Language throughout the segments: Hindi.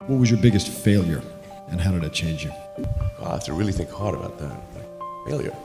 What was your biggest failure and how did it change you? I have to really think hard about that. Like, failure.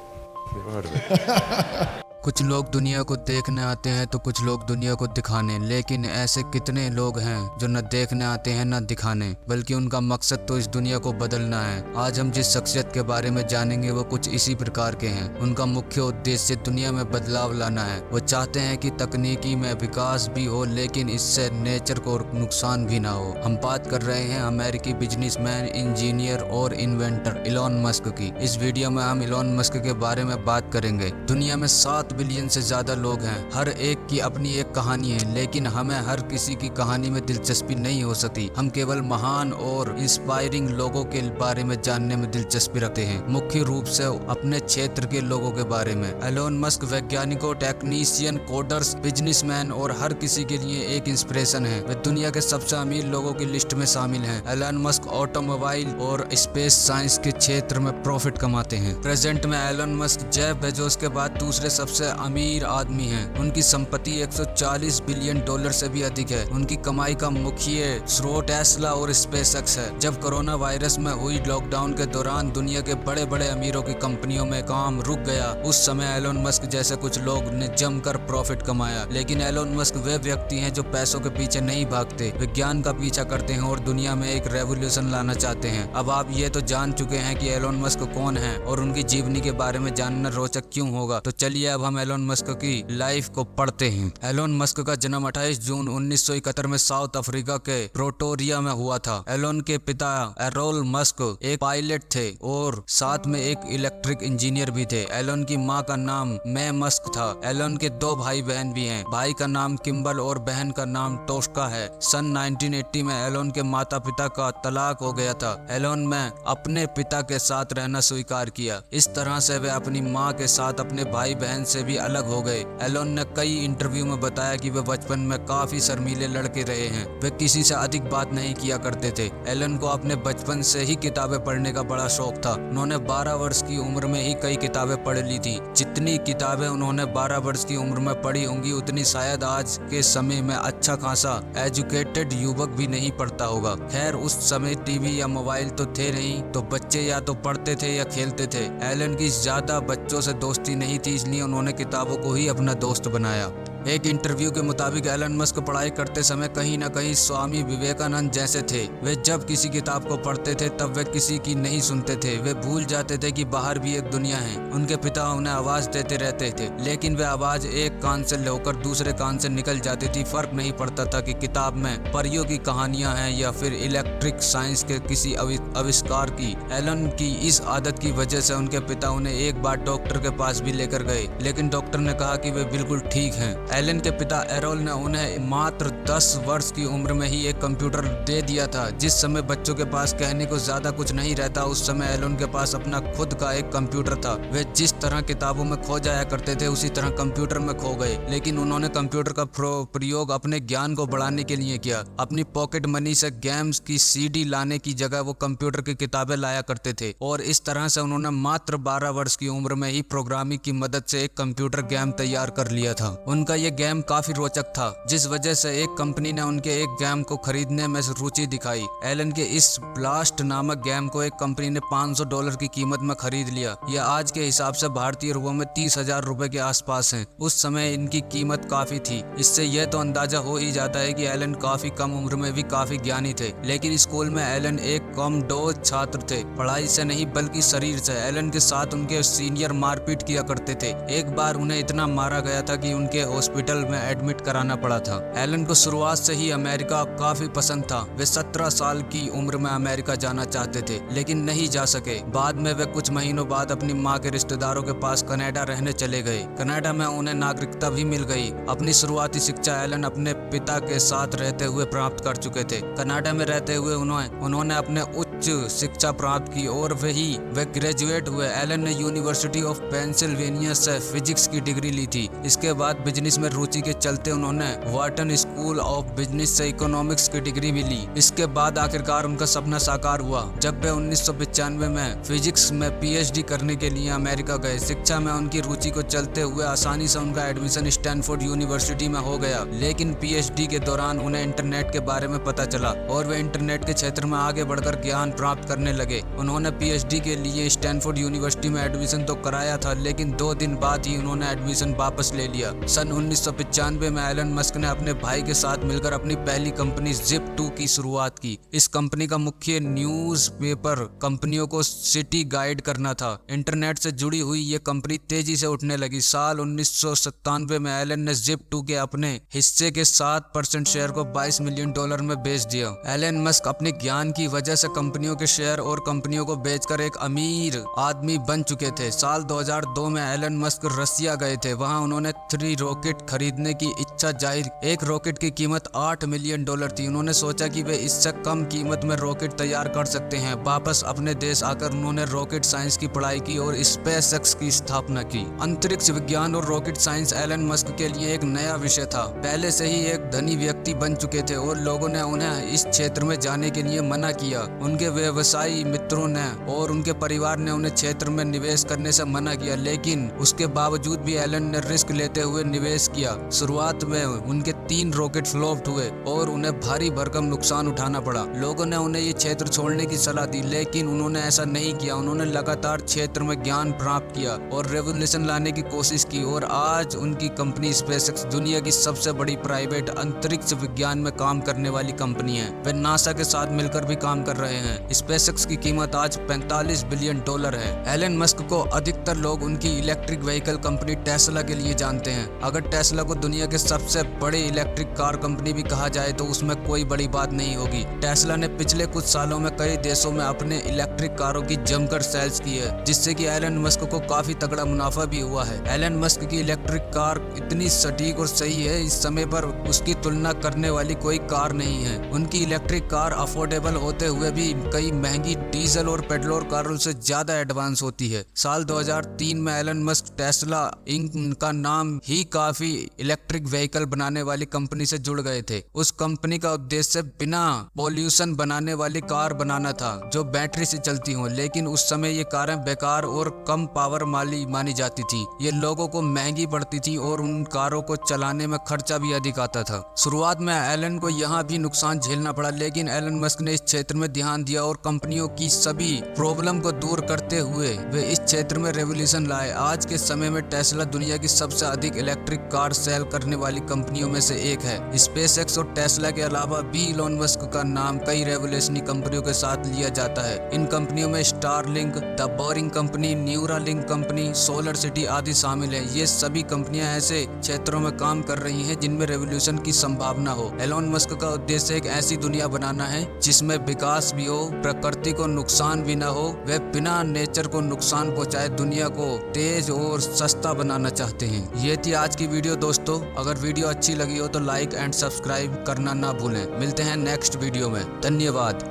Never heard of it. कुछ लोग दुनिया को देखने आते हैं तो कुछ लोग दुनिया को दिखाने, लेकिन ऐसे कितने लोग हैं जो न देखने आते हैं न दिखाने, बल्कि उनका मकसद तो इस दुनिया को बदलना है। आज हम जिस शख्सियत के बारे में जानेंगे वो कुछ इसी प्रकार के हैं। उनका मुख्य उद्देश्य दुनिया में बदलाव लाना है। वो चाहते हैं कि तकनीकी में विकास भी हो, लेकिन इससे नेचर को नुकसान भी ना हो। हम बात कर रहे हैं अमेरिकी बिजनेसमैन, इंजीनियर और इन्वेंटर इलॉन मस्क की। इस वीडियो में हम इलॉन मस्क के बारे में बात करेंगे। दुनिया में 7 बिलियन से ज्यादा लोग हैं। हर एक की अपनी एक कहानी है, लेकिन हमें हर किसी की कहानी में दिलचस्पी नहीं हो सकती। हम केवल महान और इंस्पायरिंग लोगों के बारे में जानने में दिलचस्पी रखते हैं, मुख्य रूप से अपने क्षेत्र के लोगों के बारे में। एलोन मस्क वैज्ञानिकों, टेक्नीशियन, कोडर्स, बिजनेसमैन और हर किसी के लिए एक इंस्पिरेशन है। वे दुनिया के सबसे अमीर लोगों की लिस्ट में शामिल हैं। एलोन मस्क ऑटोमोबाइल और स्पेस साइंस के क्षेत्र में प्रॉफिट कमाते हैं। प्रेजेंट में एलोन मस्क जेफ बेजोस के बाद दूसरे सबसे अमीर आदमी हैं। उनकी संपत्ति 140 बिलियन डॉलर से भी अधिक है। उनकी कमाई का मुख्य स्रोत टेस्ला और स्पेसएक्स है। जब कोरोना वायरस में हुई लॉकडाउन के दौरान दुनिया के बड़े बड़े अमीरों की कंपनियों में काम रुक गया, उस समय एलोन मस्क जैसे कुछ लोग ने जमकर प्रॉफिट कमाया। लेकिन एलोन मस्क वे व्यक्ति हैं जो पैसों के पीछे नहीं भागते, विज्ञान का पीछा करते हैं और दुनिया में एक रेवोल्यूशन लाना चाहते हैं। अब आप ये तो जान चुके हैं कि एलोन मस्क कौन है और उनकी जीवनी के बारे में जानना रोचक क्यों होगा, तो चलिए अब हम एलोन मस्क की लाइफ को पढ़ते हैं। एलोन मस्क का जन्म 28 जून 1971 में साउथ अफ्रीका के प्रोटोरिया में हुआ था। एलोन के पिता एरोल मस्क एक पायलट थे और साथ में एक इलेक्ट्रिक इंजीनियर भी थे। एलोन की मां का नाम मै मस्क था। एलोन के 2 भाई बहन भी हैं। भाई का नाम किम्बल और बहन का नाम टोस्का है। सन 1980 में एलोन के माता पिता का तलाक हो गया था। एलोन ने अपने पिता के साथ रहना स्वीकार किया। इस तरह से वे अपनी मां के साथ अपने भाई बहन से भी अलग हो गए। एलोन ने कई इंटरव्यू में बताया कि वे बचपन में काफी शर्मीले लड़के रहे हैं। वे किसी से अधिक बात नहीं किया करते थे। एलोन को अपने बचपन से ही किताबें पढ़ने का बड़ा शौक था। उन्होंने 12 वर्ष की उम्र में ही कई किताबें पढ़ ली थी। जितनी किताबें उन्होंने 12 वर्ष की उम्र में पढ़ी होंगी, उतनी शायद आज के समय में अच्छा खासा एजुकेटेड युवक भी नहीं पढ़ता होगा। खैर, उस समय टीवी या मोबाइल तो थे नहीं, तो बच्चे या तो पढ़ते थे या खेलते थे। एलन की ज्यादा बच्चों से दोस्ती नहीं थी, इसलिए उन्होंने किताबों को ही अपना दोस्त बनाया। एक इंटरव्यू के मुताबिक एलन मस्क पढ़ाई करते समय कहीं न कहीं स्वामी विवेकानंद जैसे थे। वे जब किसी किताब को पढ़ते थे तब वे किसी की नहीं सुनते थे। वे भूल जाते थे कि बाहर भी एक दुनिया है। उनके पिता उन्हें आवाज देते रहते थे, लेकिन वे आवाज एक कान से होकर दूसरे कान से निकल जाती थी। फर्क नहीं पड़ता था कि किताब में परियों की कहानियां हैं या फिर इलेक्ट्रिक साइंस के किसी आविष्कार की। एलन की इस आदत की वजह से उनके पिता उन्हें एक बार डॉक्टर के पास भी लेकर गए, लेकिन डॉक्टर ने कहा कि वे बिल्कुल ठीक हैं। एलन के पिता एरोल ने उन्हें मात्र 10 वर्ष की उम्र में ही एक कंप्यूटर दे दिया था। जिस समय बच्चों के पास कहने को ज्यादा कुछ नहीं रहता, उस समय एलोन के पास अपना खुद का एक कंप्यूटर था। वे जिस तरह किताबों में खो जाया करते थे, उसी तरह कंप्यूटर में खो गए। लेकिन उन्होंने कंप्यूटर का प्रयोग अपने ज्ञान को बढ़ाने के लिए किया। अपनी पॉकेट मनी से गेम्स की सीडी लाने की जगह वो कंप्यूटर की किताबें लाया करते थे और इस तरह से उन्होंने मात्र 12 वर्ष की उम्र में ही प्रोग्रामिंग की मदद से एक कंप्यूटर गेम तैयार कर लिया था। उनका ये गेम काफी रोचक था, जिस वजह से एक कंपनी ने उनके एक गेम को खरीदने में रुचि दिखाई। एलन के इस ब्लास्ट नामक गेम को एक कंपनी ने $500 की कीमत में खरीद लिया। यह आज के हिसाब से भारतीय रुपयों में 30,000 रुपए के आसपास है। उस समय इनकी कीमत काफी थी। इससे यह तो अंदाजा हो ही जाता है कि एलन काफी कम उम्र में भी काफी ज्ञानी थे। लेकिन स्कूल में एलन एक कमजोर छात्र थे, पढ़ाई से नहीं बल्कि शरीर से। एलन के साथ उनके सीनियर मारपीट किया करते थे। एक बार उन्हें इतना मारा गया था कि उनके हॉस्पिटल में एडमिट कराना पड़ा था। एलन को शुरुआत से ही अमेरिका काफी पसंद था। वे 17 साल की उम्र में अमेरिका जाना चाहते थे, लेकिन नहीं जा सके। बाद में वे कुछ महीनों बाद अपनी मां के रिश्तेदारों के पास कनाडा रहने चले गए। कनाडा में उन्हें नागरिकता भी मिल गई। अपनी शुरुआती शिक्षा एलन अपने पिता के साथ रहते हुए प्राप्त कर चुके थे। कनाडा में रहते हुए उन्होंने अपने उच्च उच्च शिक्षा प्राप्त की और वह ग्रेजुएट हुए। एलन ने यूनिवर्सिटी ऑफ पेंसिल्वेनिया से फिजिक्स की डिग्री ली थी। इसके बाद बिजनेस में रुचि के चलते उन्होंने वाटन स्कूल ऑफ बिजनेस से इकोनॉमिक्स की डिग्री भी ली। इसके बाद आखिरकार उनका सपना साकार हुआ जब वे 1995 में फिजिक्स में पीएचडी करने के लिए अमेरिका गए। शिक्षा में उनकी रुचि को चलते हुए आसानी से उनका एडमिशन स्टैनफोर्ड यूनिवर्सिटी में हो गया। लेकिन पीएचडी के दौरान उन्हें इंटरनेट के बारे में पता चला और वे इंटरनेट के क्षेत्र में आगे बढ़कर ज्ञान प्राप्त करने लगे। उन्होंने पीएचडी के लिए स्टैनफोर्ड यूनिवर्सिटी में एडमिशन तो कराया था, लेकिन 2 दिन बाद ही उन्होंने एडमिशन वापस ले लिया। सन 1995 में एलन मस्क ने अपने भाई के साथ मिलकर अपनी पहली कंपनी Zip2 की शुरुआत की। इस कंपनी का मुख्य न्यूज़पेपर कंपनियों को सिटी गाइड करना था। इंटरनेट से जुड़ी हुई ये कंपनी तेजी से उठने लगी। साल 1997 में एलन ने Zip2 के अपने हिस्से के 7% शेयर को $22 मिलियन में बेच दिया। एलन मस्क अपने ज्ञान की वजह से कंपनियों के शेयर और कंपनियों को बेचकर एक अमीर आदमी बन चुके थे। साल 2002 में एलन मस्क रसिया गए थे। वहां उन्होंने 3 रॉकेट खरीदने की इच्छा जाहिर। एक रॉकेट की कीमत $8 मिलियन थी। उन्होंने सोचा कि वे इससे कम कीमत में रॉकेट तैयार कर सकते हैं। वापस अपने देश आकर उन्होंने रॉकेट साइंस की पढ़ाई की और स्पेसएक्स की स्थापना की। अंतरिक्ष विज्ञान और रॉकेट साइंस एलन मस्क के लिए एक नया विषय था। पहले से ही एक धनी व्यक्ति बन चुके थे और लोगों ने उन्हें इस क्षेत्र में जाने के लिए मना किया। उनके व्यवसायी मित्रों ने और उनके परिवार ने उन्हें क्षेत्र में निवेश करने से मना किया, लेकिन उसके बावजूद भी एलन ने रिस्क लेते हुए निवेश किया। शुरुआत में उनके 3 रॉकेट फ्लॉप हुए और उन्हें भारी भरकम नुकसान उठाना पड़ा। लोगों ने उन्हें ये क्षेत्र छोड़ने की सलाह दी, लेकिन उन्होंने ऐसा नहीं किया। उन्होंने लगातार क्षेत्र में ज्ञान प्राप्त किया और रेवोल्यूशन लाने की कोशिश की और आज उनकी कंपनी स्पेसएक्स दुनिया की सबसे बड़ी प्राइवेट अंतरिक्ष विज्ञान में काम करने वाली कंपनी है। वे नासा के साथ मिलकर भी काम कर रहे हैं। स्पेसएक्स की कीमत आज $45 बिलियन है। एलन मस्क को अधिकतर लोग उनकी इलेक्ट्रिक व्हीकल कंपनी टेस्ला के लिए जानते हैं। अगर टेस्ला को दुनिया के सबसे बड़े इलेक्ट्रिक कार कंपनी भी कहा जाए तो उसमें कोई बड़ी बात नहीं होगी। टेस्ला ने पिछले कुछ सालों में कई देशों में अपने इलेक्ट्रिक कारों की जमकर सेल्स की है, जिससे कि एलन मस्क को काफी तगड़ा मुनाफा भी हुआ है। एलन मस्क की इलेक्ट्रिक कार इतनी सटीक और सही है, इस समय पर उसकी तुलना करने वाली कोई कार नहीं है। उनकी इलेक्ट्रिक कार अफोर्डेबल होते हुए भी कई महंगी डीजल और पेट्रोल कारों से ज्यादा एडवांस होती है। साल 2003 में एलन मस्क टेस्ला इंक का नाम ही काफी इलेक्ट्रिक व्हीकल बनाने वाली कंपनी से जुड़ गए थे। उस कंपनी का उद्देश्य बिना पॉल्यूशन बनाने वाली कार बनाना था जो बैटरी से चलती हो, लेकिन उस समय ये कारें बेकार और कम पावर वाली मानी जाती थी। ये लोगों को महंगी पड़ती थी और उन कारों को चलाने में खर्चा भी अधिक आता था। शुरुआत में एलन को यहाँ भी नुकसान झेलना पड़ा, लेकिन एलन मस्क ने इस क्षेत्र में ध्यान दिया और कंपनियों की सभी प्रॉब्लम को दूर करते हुए वे इस क्षेत्र में रेवोल्यूशन लाए। आज के समय में टेस्ला दुनिया की सबसे अधिक इलेक्ट्रिक कार सेल करने वाली कंपनियों में से एक है। स्पेसएक्स और टेस्ला के अलावा भी इलॉन मस्क का नाम कई रेवोल्यूशनरी कंपनियों के साथ लिया जाता है। इन कंपनियों में Starlink, the boring company, Neuralink company, solar city आदि शामिल है। ये सभी कंपनियां ऐसे क्षेत्रों में काम कर रही हैं जिनमें रेवोल्यूशन की संभावना हो। एलोन मस्क का उद्देश्य एक ऐसी दुनिया बनाना है जिसमें विकास भी हो, प्रकृति को नुकसान भी न हो। वे बिना नेचर को नुकसान पहुंचाए दुनिया को तेज और सस्ता बनाना चाहते हैं। ये थी आज की वीडियो दोस्तों। अगर वीडियो अच्छी लगी हो तो लाइक एंड सब्सक्राइब करना ना भूलें। मिलते हैं नेक्स्ट वीडियो में। धन्यवाद।